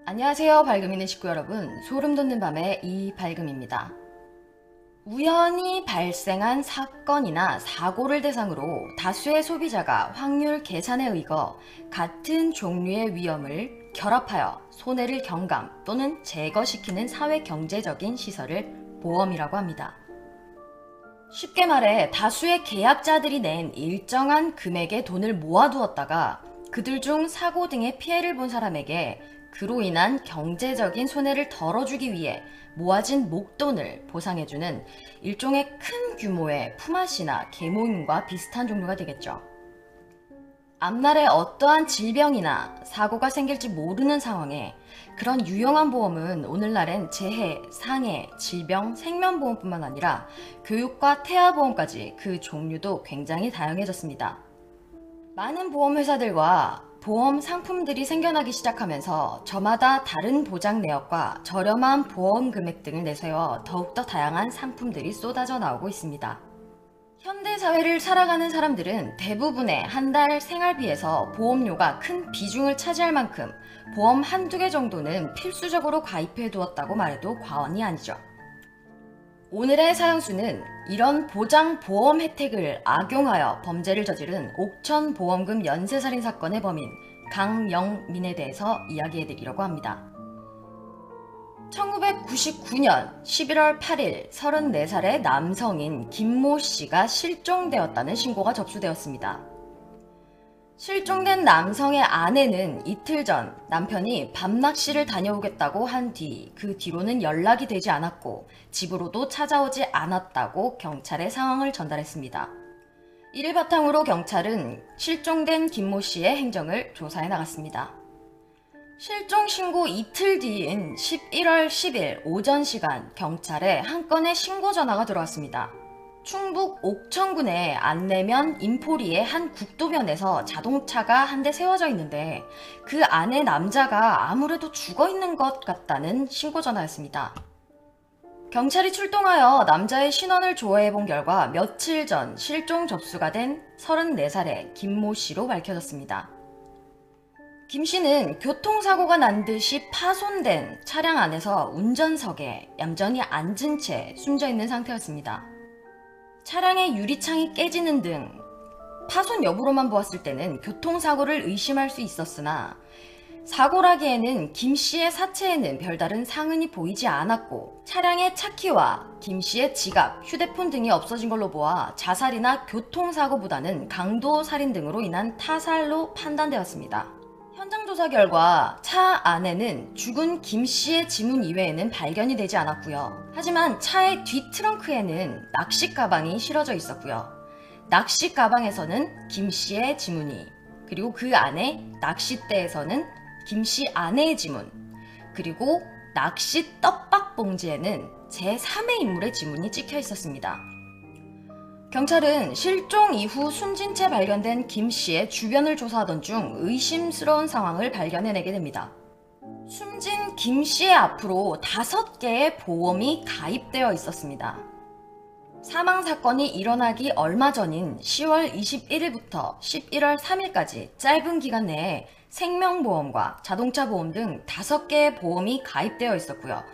안녕하세요, 밝음있는 식구 여러분. 소름 돋는 밤의 이밝음입니다. 우연히 발생한 사건이나 사고를 대상으로 다수의 소비자가 확률 계산에 의거 같은 종류의 위험을 결합하여 손해를 경감 또는 제거시키는 사회경제적인 시설을 보험이라고 합니다. 쉽게 말해 다수의 계약자들이 낸 일정한 금액의 돈을 모아두었다가 그들 중 사고 등의 피해를 본 사람에게 그로 인한 경제적인 손해를 덜어주기 위해 모아진 목돈을 보상해주는 일종의 큰 규모의 품앗이나 계모임과 비슷한 종류가 되겠죠. 앞날에 어떠한 질병이나 사고가 생길지 모르는 상황에 그런 유용한 보험은 오늘날엔 재해, 상해, 질병, 생명보험뿐만 아니라 교육과 태아보험까지 그 종류도 굉장히 다양해졌습니다. 많은 보험회사들과 보험 상품들이 생겨나기 시작하면서 저마다 다른 보장 내역과 저렴한 보험 금액 등을 내세워 더욱더 다양한 상품들이 쏟아져 나오고 있습니다. 현대사회를 살아가는 사람들은 대부분의 한 달 생활비에서 보험료가 큰 비중을 차지할 만큼 보험 한두 개 정도는 필수적으로 가입해 두었다고 말해도 과언이 아니죠. 오늘의 사형수는 이런 보장 보험 혜택을 악용하여 범죄를 저지른 옥천보험금 연쇄살인 사건의 범인 강영민에 대해서 이야기해드리려고 합니다. 1999년 11월 8일 34살의 남성인 김모 씨가 실종되었다는 신고가 접수되었습니다. 실종된 남성의 아내는 이틀 전 남편이 밤낚시를 다녀오겠다고 한 뒤 그 뒤로는 연락이 되지 않았고 집으로도 찾아오지 않았다고 경찰에 상황을 전달했습니다. 이를 바탕으로 경찰은 실종된 김모 씨의 행적을 조사해 나갔습니다. 실종 신고 이틀 뒤인 11월 10일 오전 시간 경찰에 한 건의 신고 전화가 들어왔습니다. 충북 옥천군의 안내면 인포리의 한 국도변에서 자동차가 한 대 세워져 있는데 그 안에 남자가 아무래도 죽어 있는 것 같다는 신고 전화였습니다. 경찰이 출동하여 남자의 신원을 조회해 본 결과 며칠 전 실종 접수가 된 34살의 김모 씨로 밝혀졌습니다. 김 씨는 교통사고가 난 듯이 파손된 차량 안에서 운전석에 얌전히 앉은 채 숨져 있는 상태였습니다. 차량의 유리창이 깨지는 등 파손 여부로만 보았을 때는 교통사고를 의심할 수 있었으나 사고라기에는 김 씨의 사체에는 별다른 상흔이 보이지 않았고 차량의 차키와 김 씨의 지갑, 휴대폰 등이 없어진 걸로 보아 자살이나 교통사고보다는 강도살인 등으로 인한 타살로 판단되었습니다. 현장 조사 결과 차 안에는 죽은 김 씨의 지문 이외에는 발견이 되지 않았고요. 하지만 차의 뒤 트렁크에는 낚시 가방이 실어져 있었고요. 낚시 가방에서는 김 씨의 지문이, 그리고 그 안에 낚싯대에서는 김 씨 아내의 지문, 그리고 낚시 떡밥 봉지에는 제3의 인물의 지문이 찍혀 있었습니다. 경찰은 실종 이후 숨진 채 발견된 김 씨의 주변을 조사하던 중 의심스러운 상황을 발견해내게 됩니다. 숨진 김 씨의 앞으로 5개의 보험이 가입되어 있었습니다. 사망 사건이 일어나기 얼마 전인 10월 21일부터 11월 3일까지 짧은 기간 내에 생명보험과 자동차 보험 등 5개의 보험이 가입되어 있었고요.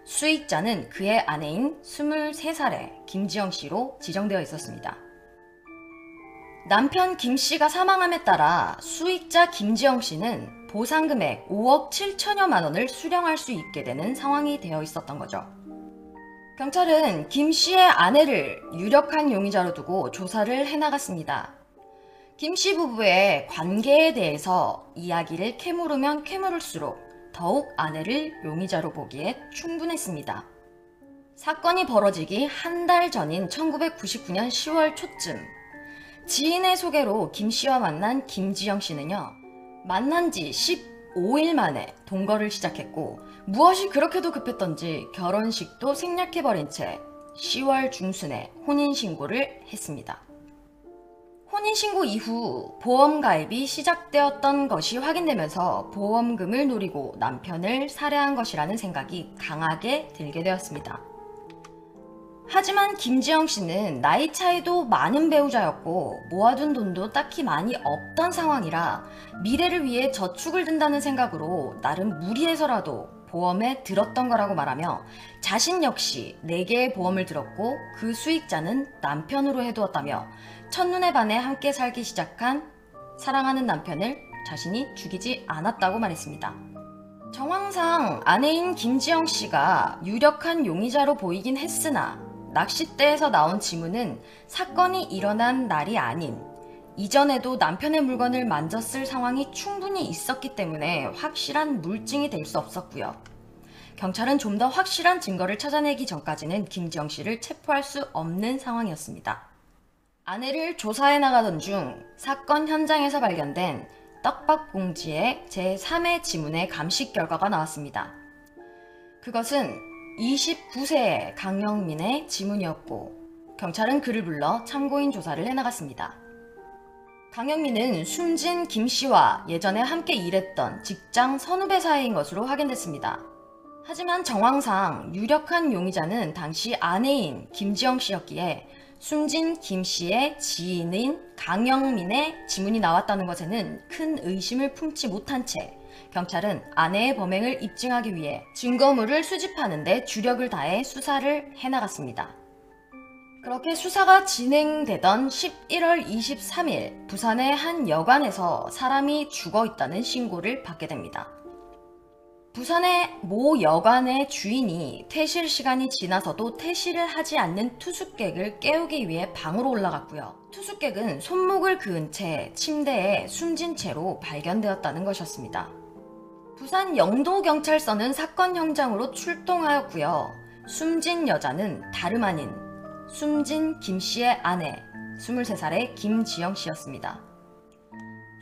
수익자는 그의 아내인 23살의 김지영 씨로 지정되어 있었습니다. 남편 김 씨가 사망함에 따라 수익자 김지영 씨는 보상금액 5억 7천여만 원을 수령할 수 있게 되는 상황이 되어 있었던 거죠. 경찰은 김 씨의 아내를 유력한 용의자로 두고 조사를 해나갔습니다. 김 씨 부부의 관계에 대해서 이야기를 캐물으면 캐물을수록 더욱 아내를 용의자로 보기에 충분했습니다. 사건이 벌어지기 한 달 전인 1999년 10월 초쯤 지인의 소개로 김 씨와 만난 김지영 씨는요, 만난 지 15일 만에 동거를 시작했고 무엇이 그렇게도 급했던지 결혼식도 생략해버린 채 10월 중순에 혼인신고를 했습니다. 혼인신고 이후 보험 가입이 시작되었던 것이 확인되면서 보험금을 노리고 남편을 살해한 것이라는 생각이 강하게 들게 되었습니다. 하지만 김지영 씨는 나이 차이도 많은 배우자였고 모아둔 돈도 딱히 많이 없던 상황이라 미래를 위해 저축을 든다는 생각으로 나름 무리해서라도 보험에 들었던 거라고 말하며 자신 역시 4개의 보험을 들었고 그 수익자는 남편으로 해두었다며 첫눈에 반해 함께 살기 시작한 사랑하는 남편을 자신이 죽이지 않았다고 말했습니다. 정황상 아내인 김지영 씨가 유력한 용의자로 보이긴 했으나 낚싯대에서 나온 지문은 사건이 일어난 날이 아닌 이전에도 남편의 물건을 만졌을 상황이 충분히 있었기 때문에 확실한 물증이 될 수 없었고요. 경찰은 좀 더 확실한 증거를 찾아내기 전까지는 김지영 씨를 체포할 수 없는 상황이었습니다. 아내를 조사해 나가던 중 사건 현장에서 발견된 떡밥 봉지의 제3의 지문의 감식 결과가 나왔습니다. 그것은 29세의 강영민의 지문이었고 경찰은 그를 불러 참고인 조사를 해나갔습니다. 강영민은 숨진 김 씨와 예전에 함께 일했던 직장 선후배 사이인 것으로 확인됐습니다. 하지만 정황상 유력한 용의자는 당시 아내인 김지영 씨였기에 숨진 김 씨의 지인인 강영민의 지문이 나왔다는 것에는 큰 의심을 품지 못한 채 경찰은 아내의 범행을 입증하기 위해 증거물을 수집하는 데 주력을 다해 수사를 해나갔습니다. 그렇게 수사가 진행되던 11월 23일 부산의 한 여관에서 사람이 죽어 있다는 신고를 받게 됩니다. 부산의 모 여관의 주인이 퇴실 시간이 지나서도 퇴실을 하지 않는 투숙객을 깨우기 위해 방으로 올라갔고요. 투숙객은 손목을 그은 채 침대에 숨진 채로 발견되었다는 것이었습니다. 부산 영도경찰서는 사건 현장으로 출동하였고요. 숨진 여자는 다름 아닌 숨진 김 씨의 아내 23살의 김지영 씨였습니다.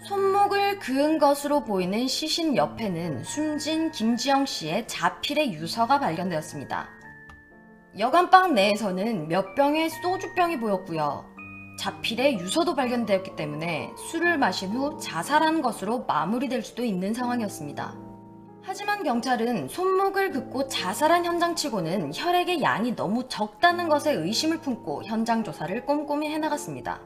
손목을 그은 것으로 보이는 시신 옆에는 숨진 김지영 씨의 자필의 유서가 발견되었습니다. 여관방 내에서는 몇 병의 소주병이 보였고요. 자필의 유서도 발견되었기 때문에 술을 마신 후 자살한 것으로 마무리될 수도 있는 상황이었습니다. 하지만 경찰은 손목을 긋고 자살한 현장치고는 혈액의 양이 너무 적다는 것에 의심을 품고 현장 조사를 꼼꼼히 해나갔습니다.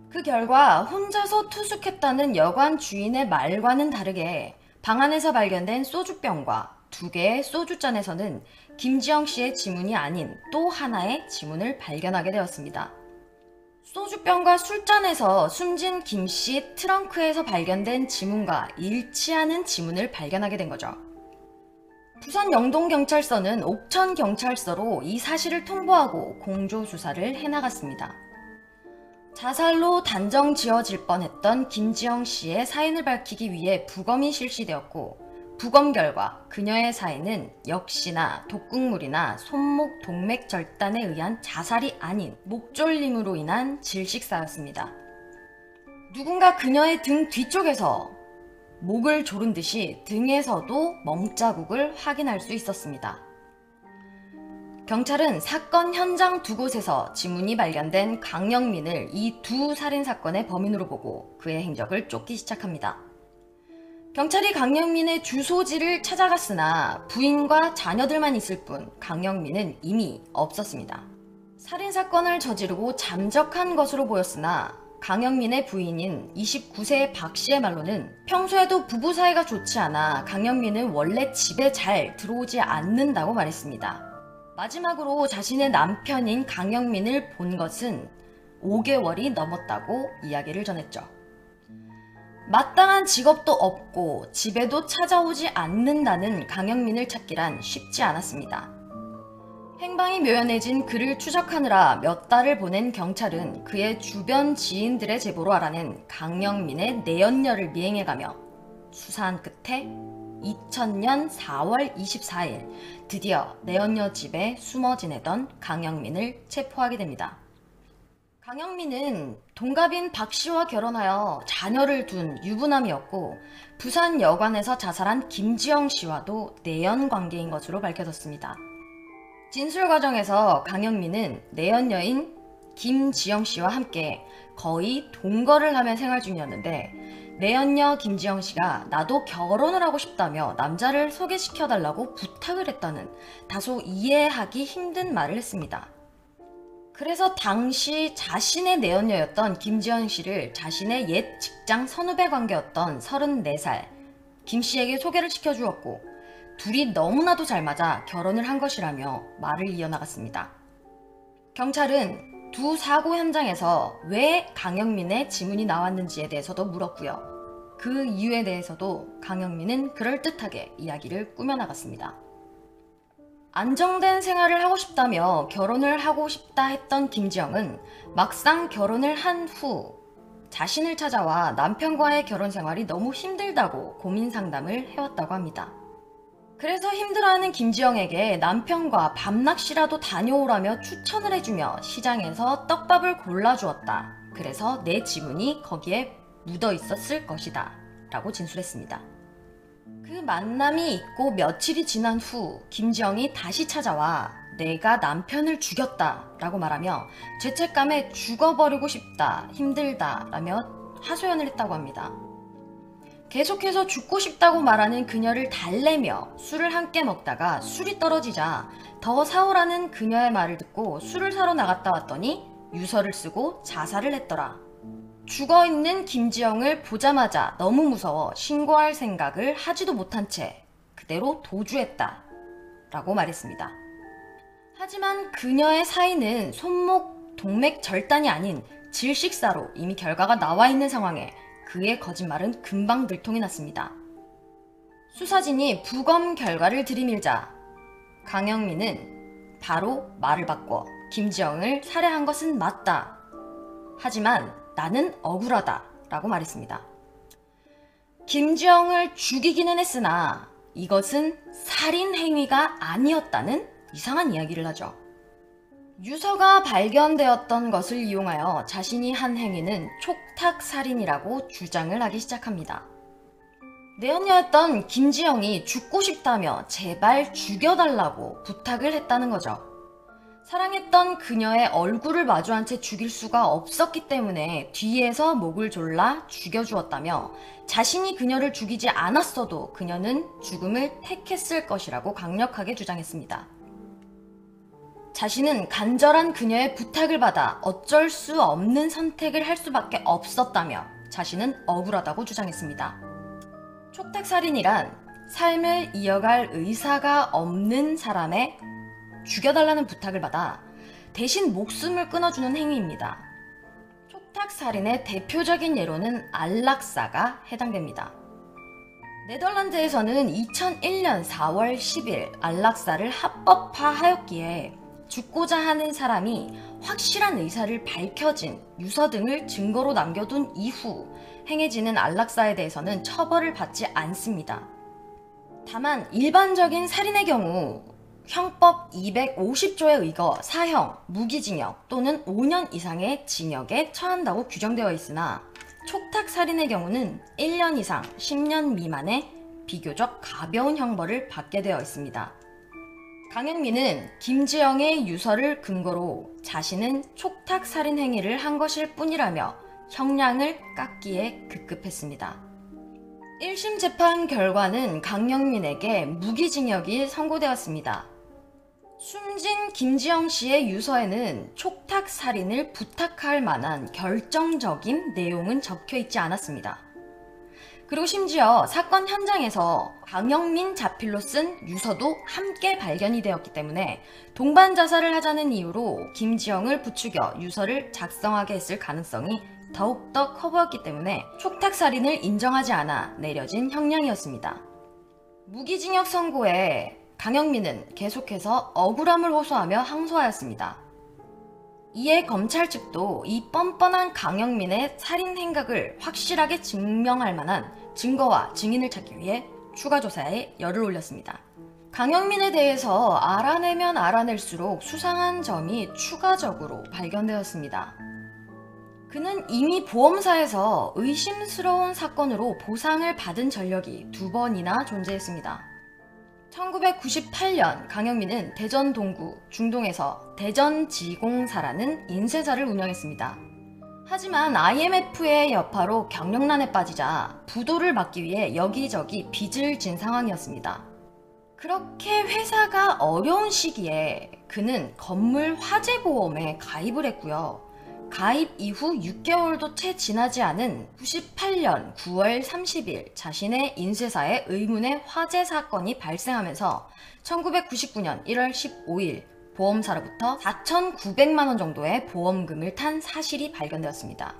그 결과 혼자서 투숙했다는 여관 주인의 말과는 다르게 방 안에서 발견된 소주병과 2개의 소주잔에서는 김지영 씨의 지문이 아닌 또 하나의 지문을 발견하게 되었습니다. 소주병과 술잔에서 숨진 김 씨 트렁크에서 발견된 지문과 일치하는 지문을 발견하게 된 거죠. 부산 영동경찰서는 옥천경찰서로 이 사실을 통보하고 공조수사를 해나갔습니다. 자살로 단정 지어질 뻔했던 김지영 씨의 사인을 밝히기 위해 부검이 실시되었고 부검 결과 그녀의 사인은 역시나 독극물이나 손목 동맥 절단에 의한 자살이 아닌 목졸림으로 인한 질식사였습니다. 누군가 그녀의 등 뒤쪽에서 목을 조른 듯이 등에서도 멍자국을 확인할 수 있었습니다. 경찰은 사건 현장 2곳에서 지문이 발견된 강영민을 이 2 살인사건의 범인으로 보고 그의 행적을 쫓기 시작합니다. 경찰이 강영민의 주소지를 찾아갔으나 부인과 자녀들만 있을 뿐 강영민은 이미 없었습니다. 살인사건을 저지르고 잠적한 것으로 보였으나 강영민의 부인인 29세의 박 씨의 말로는 평소에도 부부 사이가 좋지 않아 강영민은 원래 집에 잘 들어오지 않는다고 말했습니다. 마지막으로 자신의 남편인 강영민을 본 것은 5개월이 넘었다고 이야기를 전했죠. 마땅한 직업도 없고 집에도 찾아오지 않는다는 강영민을 찾기란 쉽지 않았습니다. 행방이 묘연해진 그를 추적하느라 몇 달을 보낸 경찰은 그의 주변 지인들의 제보로 알아낸 강영민의 내연녀를 미행해가며 수사한 끝에 2000년 4월 24일 드디어 내연녀 집에 숨어 지내던 강영민을 체포하게 됩니다. 강영민은 동갑인 박 씨와 결혼하여 자녀를 둔 유부남이었고 부산 여관에서 자살한 김지영 씨와도 내연 관계인 것으로 밝혀졌습니다. 진술 과정에서 강영민은 내연녀인 김지영 씨와 함께 거의 동거를 하며 생활 중이었는데 내연녀 김지영 씨가 나도 결혼을 하고 싶다며 남자를 소개시켜달라고 부탁을 했다는 다소 이해하기 힘든 말을 했습니다. 그래서 당시 자신의 내연녀였던 김지영 씨를 자신의 옛 직장 선후배 관계였던 34살 김 씨에게 소개를 시켜주었고 둘이 너무나도 잘 맞아 결혼을 한 것이라며 말을 이어나갔습니다. 경찰은 두 사고 현장에서 왜 강영민의 지문이 나왔는지에 대해서도 물었고요. 그 이유에 대해서도 강영민은 그럴듯하게 이야기를 꾸며나갔습니다. 안정된 생활을 하고 싶다며 결혼을 하고 싶다 했던 김지영은 막상 결혼을 한 후 자신을 찾아와 남편과의 결혼 생활이 너무 힘들다고 고민 상담을 해왔다고 합니다. 그래서 힘들어하는 김지영에게 남편과 밤낚시라도 다녀오라며 추천을 해주며 시장에서 떡밥을 골라주었다. 그래서 내 지문이 거기에 묻어 있었을 것이다. 라고 진술했습니다. 그 만남이 있고 며칠이 지난 후 김지영이 다시 찾아와 내가 남편을 죽였다 라고 말하며 죄책감에 죽어버리고 싶다, 힘들다 라며 하소연을 했다고 합니다. 계속해서 죽고 싶다고 말하는 그녀를 달래며 술을 함께 먹다가 술이 떨어지자 더 사오라는 그녀의 말을 듣고 술을 사러 나갔다 왔더니 유서를 쓰고 자살을 했더라. 죽어있는 김지영을 보자마자 너무 무서워 신고할 생각을 하지도 못한 채 그대로 도주했다 라고 말했습니다. 하지만 그녀의 사인은 손목 동맥 절단이 아닌 질식사로 이미 결과가 나와 있는 상황에 그의 거짓말은 금방 들통이 났습니다. 수사진이 부검 결과를 들이밀자 강영민은 바로 말을 바꿔 김지영을 살해한 것은 맞다. 하지만 나는 억울하다 라고 말했습니다. 김지영을 죽이기는 했으나 이것은 살인 행위가 아니었다는 이상한 이야기를 하죠. 유서가 발견되었던 것을 이용하여 자신이 한 행위는 촉탁살인이라고 주장을 하기 시작합니다. 내연녀였던 김지영이 죽고 싶다며 제발 죽여달라고 부탁을 했다는 거죠. 사랑했던 그녀의 얼굴을 마주한 채 죽일 수가 없었기 때문에 뒤에서 목을 졸라 죽여주었다며 자신이 그녀를 죽이지 않았어도 그녀는 죽음을 택했을 것이라고 강력하게 주장했습니다. 자신은 간절한 그녀의 부탁을 받아 어쩔 수 없는 선택을 할 수밖에 없었다며 자신은 억울하다고 주장했습니다. 촉탁살인이란 삶을 이어갈 의사가 없는 사람의 죽여달라는 부탁을 받아 대신 목숨을 끊어주는 행위입니다. 촉탁살인의 대표적인 예로는 안락사가 해당됩니다. 네덜란드에서는 2001년 4월 10일 안락사를 합법화하였기에 죽고자 하는 사람이 확실한 의사를 밝혀진 유서 등을 증거로 남겨둔 이후 행해지는 안락사에 대해서는 처벌을 받지 않습니다. 다만 일반적인 살인의 경우 형법 250조에 의거 사형, 무기징역 또는 5년 이상의 징역에 처한다고 규정되어 있으나 촉탁살인의 경우는 1년 이상 10년 미만의 비교적 가벼운 형벌을 받게 되어 있습니다. 강영민은 김지영의 유서를 근거로 자신은 촉탁살인 행위를 한 것일 뿐이라며 형량을 깎기에 급급했습니다. 1심 재판 결과는 강영민에게 무기징역이 선고되었습니다. 숨진 김지영 씨의 유서에는 촉탁살인을 부탁할 만한 결정적인 내용은 적혀 있지 않았습니다. 그리고 심지어 사건 현장에서 강영민 자필로 쓴 유서도 함께 발견이 되었기 때문에 동반 자살을 하자는 이유로 김지영을 부추겨 유서를 작성하게 했을 가능성이 더욱더 커 보였기 때문에 촉탁살인을 인정하지 않아 내려진 형량이었습니다. 무기징역 선고에 강영민은 계속해서 억울함을 호소하며 항소하였습니다. 이에 검찰 측도 이 뻔뻔한 강영민의 살인 행각을 확실하게 증명할 만한 증거와 증인을 찾기 위해 추가 조사에 열을 올렸습니다. 강영민에 대해서 알아내면 알아낼수록 수상한 점이 추가적으로 발견되었습니다. 그는 이미 보험사에서 의심스러운 사건으로 보상을 받은 전력이 2번이나 존재했습니다. 1998년 강영민은 대전 동구 중동에서 대전지공사라는 인쇄사를 운영했습니다. 하지만 IMF의 여파로 경영난에 빠지자 부도를 막기 위해 여기저기 빚을 진 상황이었습니다. 그렇게 회사가 어려운 시기에 그는 건물 화재 보험에 가입을 했고요. 가입 이후 6개월도 채 지나지 않은 98년 9월 30일 자신의 인쇄사에 의문의 화재 사건이 발생하면서 1999년 1월 15일 보험사로부터 4,900만 원 정도의 보험금을 탄 사실이 발견되었습니다.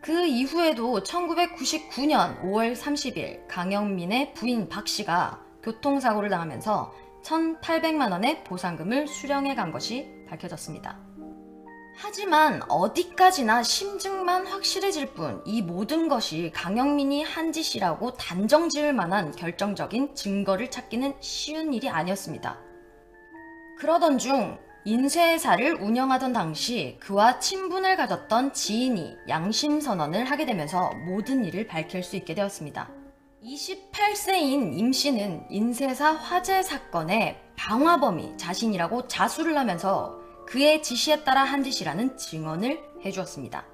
그 이후에도 1999년 5월 30일 강영민의 부인 박 씨가 교통사고를 당하면서 1,800만 원의 보상금을 수령해 간 것이 밝혀졌습니다. 하지만 어디까지나 심증만 확실해질 뿐 이 모든 것이 강영민이 한 짓이라고 단정 지을 만한 결정적인 증거를 찾기는 쉬운 일이 아니었습니다. 그러던 중 인쇄회사를 운영하던 당시 그와 친분을 가졌던 지인이 양심선언을 하게 되면서 모든 일을 밝힐 수 있게 되었습니다. 28세인 임 씨는 인쇄사 화재 사건의 방화범이 자신이라고 자수를 하면서 그의 지시에 따라 한 짓이라는 증언을 해주었습니다.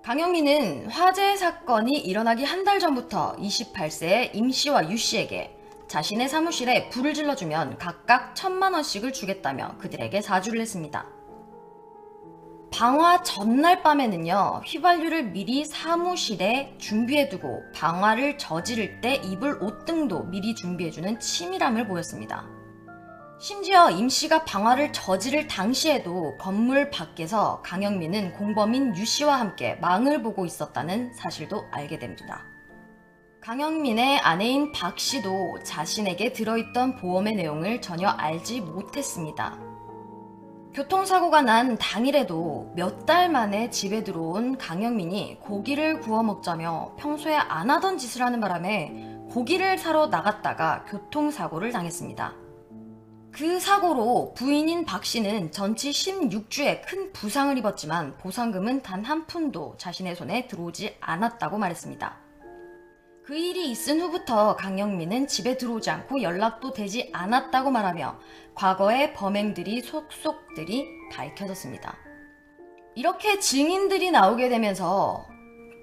강영민은 화재 사건이 일어나기 한 달 전부터 28세의 임 씨와 유 씨에게 자신의 사무실에 불을 질러주면 각각 1,000만 원씩을 주겠다며 그들에게 사주를 했습니다. 방화 전날 밤에는요, 휘발유를 미리 사무실에 준비해두고 방화를 저지를 때 입을 옷 등도 미리 준비해주는 치밀함을 보였습니다. 심지어 임 씨가 방화를 저지를 당시에도 건물 밖에서 강영민은 공범인 유 씨와 함께 망을 보고 있었다는 사실도 알게 됩니다. 강영민의 아내인 박 씨도 자신에게 들어있던 보험의 내용을 전혀 알지 못했습니다. 교통사고가 난 당일에도 몇 달 만에 집에 들어온 강영민이 고기를 구워 먹자며 평소에 안 하던 짓을 하는 바람에 고기를 사러 나갔다가 교통사고를 당했습니다. 그 사고로 부인인 박 씨는 전치 16주에 큰 부상을 입었지만 보상금은 단 한 푼도 자신의 손에 들어오지 않았다고 말했습니다. 그 일이 있은 후부터 강영민은 집에 들어오지 않고 연락도 되지 않았다고 말하며 과거의 범행들이 속속들이 밝혀졌습니다. 이렇게 증인들이 나오게 되면서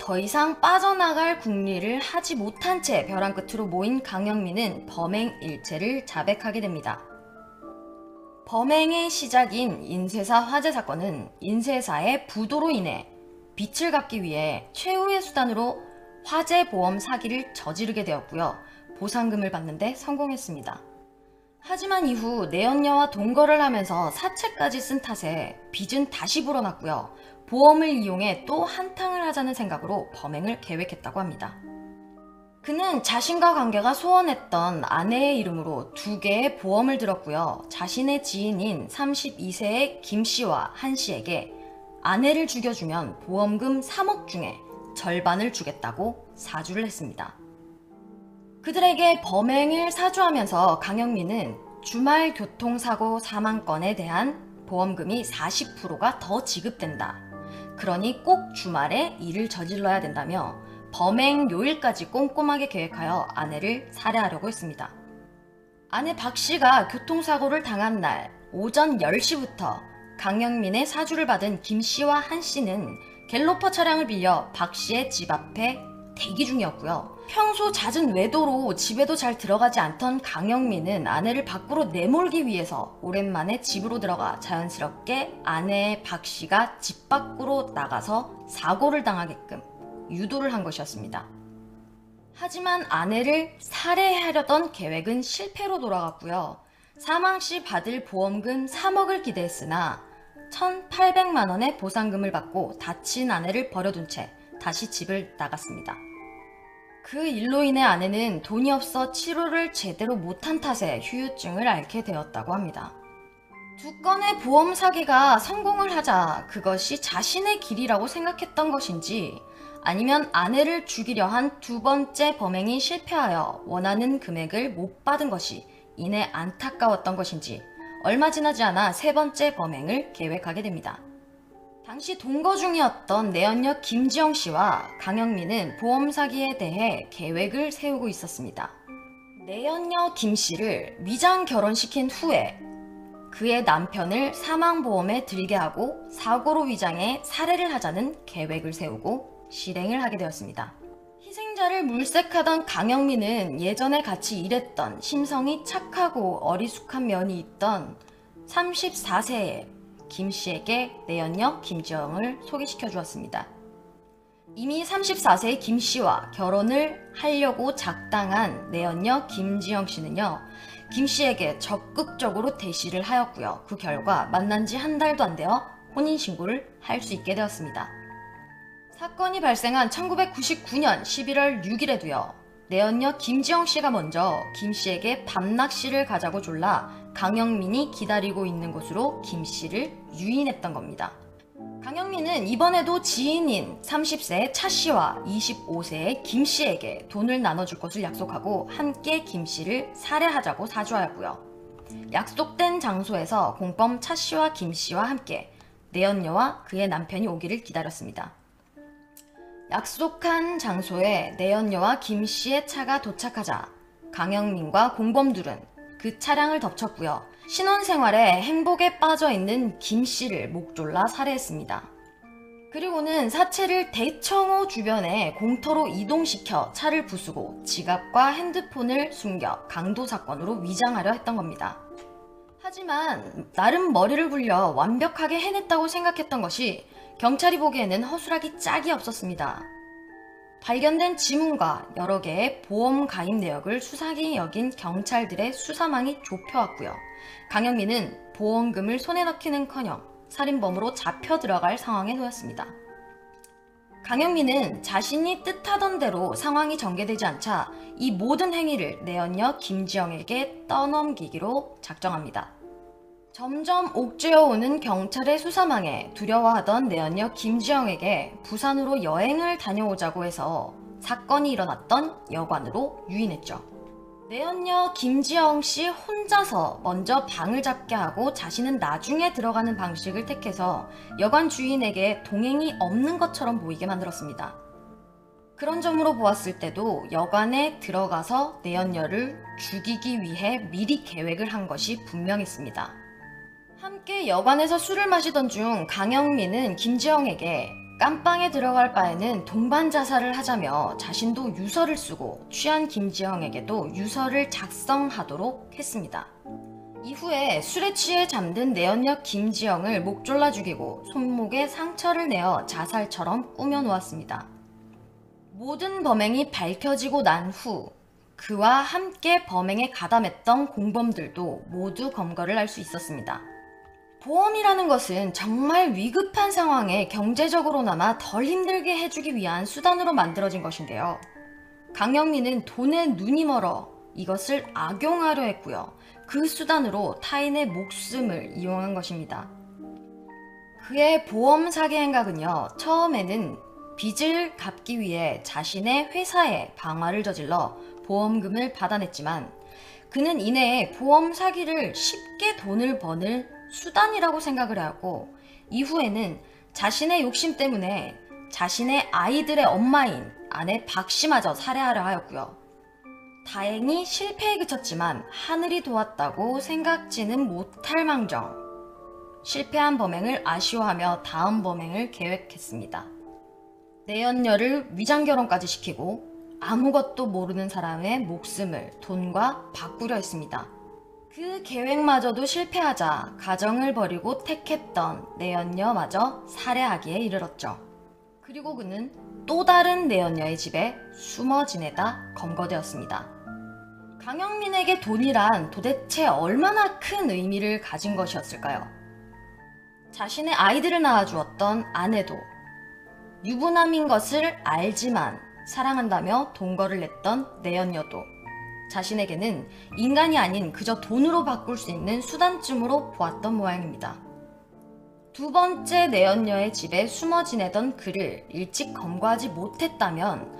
더 이상 빠져나갈 궁리를 하지 못한 채 벼랑 끝으로 모인 강영민은 범행 일체를 자백하게 됩니다. 범행의 시작인 인쇄사 화재 사건은 인쇄사의 부도로 인해 빚을 갚기 위해 최후의 수단으로 화재 보험 사기를 저지르게 되었고요. 보상금을 받는데 성공했습니다. 하지만 이후 내연녀와 동거를 하면서 사채까지 쓴 탓에 빚은 다시 불어났고요. 보험을 이용해 또 한탕을 하자는 생각으로 범행을 계획했다고 합니다. 그는 자신과 관계가 소원했던 아내의 이름으로 2개의 보험을 들었고요. 자신의 지인인 32세의 김 씨와 한 씨에게 아내를 죽여주면 보험금 3억 중에 절반을 주겠다고 사주를 했습니다. 그들에게 범행을 사주하면서 강영민은 주말 교통사고 사망건에 대한 보험금이 40%가 더 지급된다. 그러니 꼭 주말에 일을 저질러야 된다며 범행 요일까지 꼼꼼하게 계획하여 아내를 살해하려고 했습니다. 아내 박 씨가 교통사고를 당한 날 오전 10시부터 강영민의 사주를 받은 김 씨와 한 씨는 갤로퍼 차량을 빌려 박 씨의 집 앞에 대기 중이었고요. 평소 잦은 외도로 집에도 잘 들어가지 않던 강영민은 아내를 밖으로 내몰기 위해서 오랜만에 집으로 들어가 자연스럽게 아내 박 씨가 집 밖으로 나가서 사고를 당하게끔 유도를 한 것이었습니다. 하지만 아내를 살해하려던 계획은 실패로 돌아갔고요. 사망 시 받을 보험금 3억을 기대했으나 1,800만 원의 보상금을 받고 다친 아내를 버려둔 채 다시 집을 나갔습니다. 그 일로 인해 아내는 돈이 없어 치료를 제대로 못한 탓에 후유증을 앓게 되었다고 합니다. 2건의 보험 사기가 성공을 하자 그것이 자신의 길이라고 생각했던 것인지 아니면 아내를 죽이려 한 2번째 범행이 실패하여 원하는 금액을 못 받은 것이 이내 안타까웠던 것인지 얼마 지나지 않아 3번째 범행을 계획하게 됩니다. 당시 동거 중이었던 내연녀 김지영 씨와 강영민은 보험 사기에 대해 계획을 세우고 있었습니다. 내연녀 김 씨를 위장 결혼시킨 후에 그의 남편을 사망보험에 들게 하고 사고로 위장해 살해를 하자는 계획을 세우고 실행을 하게 되었습니다. 희생자 수사를 물색하던 강영민은 예전에 같이 일했던 심성이 착하고 어리숙한 면이 있던 34세의 김씨에게 내연녀 김지영을 소개시켜 주었습니다. 이미 34세의 김씨와 결혼을 하려고 작당한 내연녀 김지영 씨는요, 김씨에게 적극적으로 대시를 하였고요. 그 결과 만난 지 한 달도 안 되어 혼인신고를 할 수 있게 되었습니다. 사건이 발생한 1999년 11월 6일에도요. 내연녀 김지영 씨가 먼저 김 씨에게 밤낚시를 가자고 졸라 강영민이 기다리고 있는 곳으로 김 씨를 유인했던 겁니다. 강영민은 이번에도 지인인 30세의 차 씨와 25세의 김 씨에게 돈을 나눠줄 것을 약속하고 함께 김 씨를 살해하자고 사주하였고요. 약속된 장소에서 공범 차 씨와 김 씨와 함께 내연녀와 그의 남편이 오기를 기다렸습니다. 약속한 장소에 내연녀와 김 씨의 차가 도착하자 강영민과 공범들은 그 차량을 덮쳤고요. 신혼생활에 행복에 빠져있는 김 씨를 목졸라 살해했습니다. 그리고는 사체를 대청호 주변에 공터로 이동시켜 차를 부수고 지갑과 핸드폰을 숨겨 강도사건으로 위장하려 했던 겁니다. 하지만 나름 머리를 굴려 완벽하게 해냈다고 생각했던 것이 경찰이 보기에는 허술하기 짝이 없었습니다. 발견된 지문과 여러 개의 보험 가입 내역을 수상히 여긴 경찰들의 수사망이 좁혀왔고요. 강영민은 보험금을 손에 넣기는커녕 살인범으로 잡혀 들어갈 상황에 놓였습니다. 강영민은 자신이 뜻하던 대로 상황이 전개되지 않자 이 모든 행위를 내연녀 김지영에게 떠넘기기로 작정합니다. 점점 옥죄어오는 경찰의 수사망에 두려워하던 내연녀 김지영에게 부산으로 여행을 다녀오자고 해서 사건이 일어났던 여관으로 유인했죠. 내연녀 김지영 씨 혼자서 먼저 방을 잡게 하고 자신은 나중에 들어가는 방식을 택해서 여관 주인에게 동행이 없는 것처럼 보이게 만들었습니다. 그런 점으로 보았을 때도 여관에 들어가서 내연녀를 죽이기 위해 미리 계획을 한 것이 분명했습니다. 함께 여관에서 술을 마시던 중 강영민은 김지영에게 깜빵에 들어갈 바에는 동반 자살을 하자며 자신도 유서를 쓰고 취한 김지영에게도 유서를 작성하도록 했습니다. 이후에 술에 취해 잠든 내연녀 김지영을 목졸라 죽이고 손목에 상처를 내어 자살처럼 꾸며놓았습니다. 모든 범행이 밝혀지고 난 후 그와 함께 범행에 가담했던 공범들도 모두 검거를 할 수 있었습니다. 보험이라는 것은 정말 위급한 상황에 경제적으로나마 덜 힘들게 해주기 위한 수단으로 만들어진 것인데요. 강영민은 돈에 눈이 멀어 이것을 악용하려 했고요. 그 수단으로 타인의 목숨을 이용한 것입니다. 그의 보험 사기 행각은요, 처음에는 빚을 갚기 위해 자신의 회사에 방화를 저질러 보험금을 받아냈지만 그는 이내에 보험 사기를 쉽게 돈을 버는 수단이라고 생각을 하고 이후에는 자신의 욕심 때문에 자신의 아이들의 엄마인 아내 박씨마저 살해하려 하였고요. 다행히 실패에 그쳤지만 하늘이 도왔다고 생각지는 못할 망정 실패한 범행을 아쉬워하며 다음 범행을 계획했습니다. 내연녀를 위장결혼까지 시키고 아무것도 모르는 사람의 목숨을 돈과 바꾸려 했습니다. 그 계획마저도 실패하자 가정을 버리고 택했던 내연녀마저 살해하기에 이르렀죠. 그리고 그는 또 다른 내연녀의 집에 숨어 지내다 검거되었습니다. 강영민에게 돈이란 도대체 얼마나 큰 의미를 가진 것이었을까요? 자신의 아이들을 낳아주었던 아내도 유부남인 것을 알지만 사랑한다며 동거를 냈던 내연녀도 자신에게는 인간이 아닌 그저 돈으로 바꿀 수 있는 수단쯤으로 보았던 모양입니다. 두 번째 내연녀의 집에 숨어 지내던 그를 일찍 검거하지 못했다면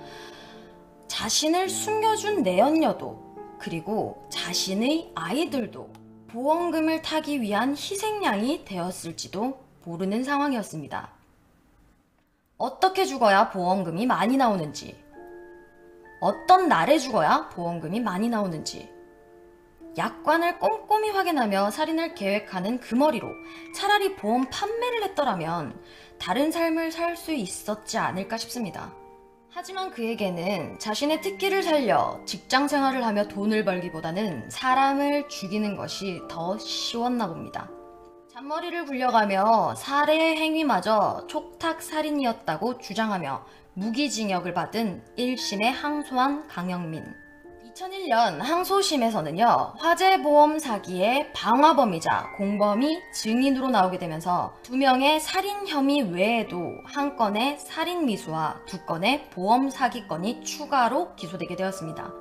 자신을 숨겨준 내연녀도 그리고 자신의 아이들도 보험금을 타기 위한 희생양이 되었을지도 모르는 상황이었습니다. 어떻게 죽어야 보험금이 많이 나오는지, 어떤 날에 죽어야 보험금이 많이 나오는지, 약관을 꼼꼼히 확인하며 살인을 계획하는 그 머리로 차라리 보험 판매를 했더라면 다른 삶을 살 수 있었지 않을까 싶습니다. 하지만 그에게는 자신의 특기를 살려 직장 생활을 하며 돈을 벌기보다는 사람을 죽이는 것이 더 쉬웠나 봅니다. 잔머리를 굴려가며 살해 행위마저 촉탁살인이었다고 주장하며 무기징역을 받은 1심에 항소한 강영민. 2001년 항소심에서는요, 화재보험 사기의 방화범이자 공범이 증인으로 나오게 되면서 2명의 살인 혐의 외에도 1건의 살인 미수와 2건의 보험 사기건이 추가로 기소되게 되었습니다.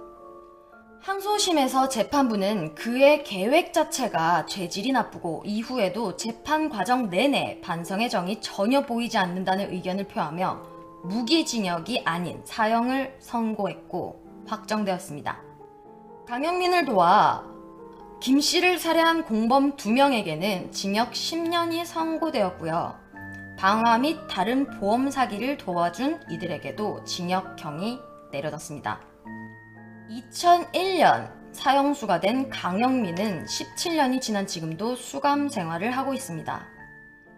항소심에서 재판부는 그의 계획 자체가 죄질이 나쁘고 이후에도 재판 과정 내내 반성의 정이 전혀 보이지 않는다는 의견을 표하며 무기징역이 아닌 사형을 선고했고 확정되었습니다. 강영민을 도와 김 씨를 살해한 공범 2명에게는 징역 10년이 선고되었고요. 방화 및 다른 보험 사기를 도와준 이들에게도 징역형이 내려졌습니다. 2001년 사형수가 된 강영민은 17년이 지난 지금도 수감 생활을 하고 있습니다.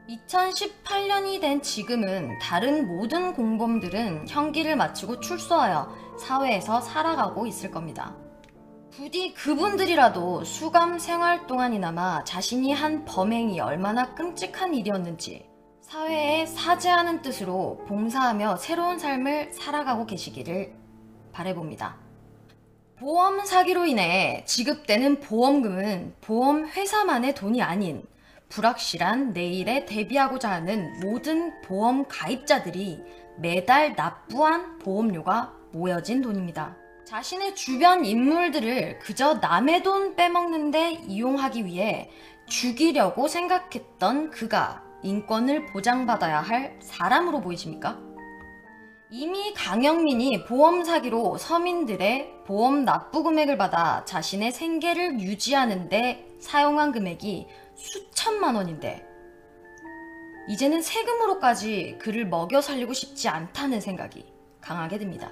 2018년이 된 지금은 다른 모든 공범들은 형기를 마치고 출소하여 사회에서 살아가고 있을 겁니다. 부디 그분들이라도 수감 생활 동안이나마 자신이 한 범행이 얼마나 끔찍한 일이었는지 사회에 사죄하는 뜻으로 봉사하며 새로운 삶을 살아가고 계시기를 바라봅니다. 보험 사기로 인해 지급되는 보험금은 보험회사만의 돈이 아닌 불확실한 내일에 대비하고자 하는 모든 보험 가입자들이 매달 납부한 보험료가 모여진 돈입니다. 자신의 주변 인물들을 그저 남의 돈 빼먹는데 이용하기 위해 죽이려고 생각했던 그가 인권을 보장받아야 할 사람으로 보이십니까? 이미 강영민이 보험 사기로 서민들의 보험 납부 금액을 받아 자신의 생계를 유지하는 데 사용한 금액이 수천만 원인데 이제는 세금으로까지 그를 먹여 살리고 싶지 않다는 생각이 강하게 듭니다.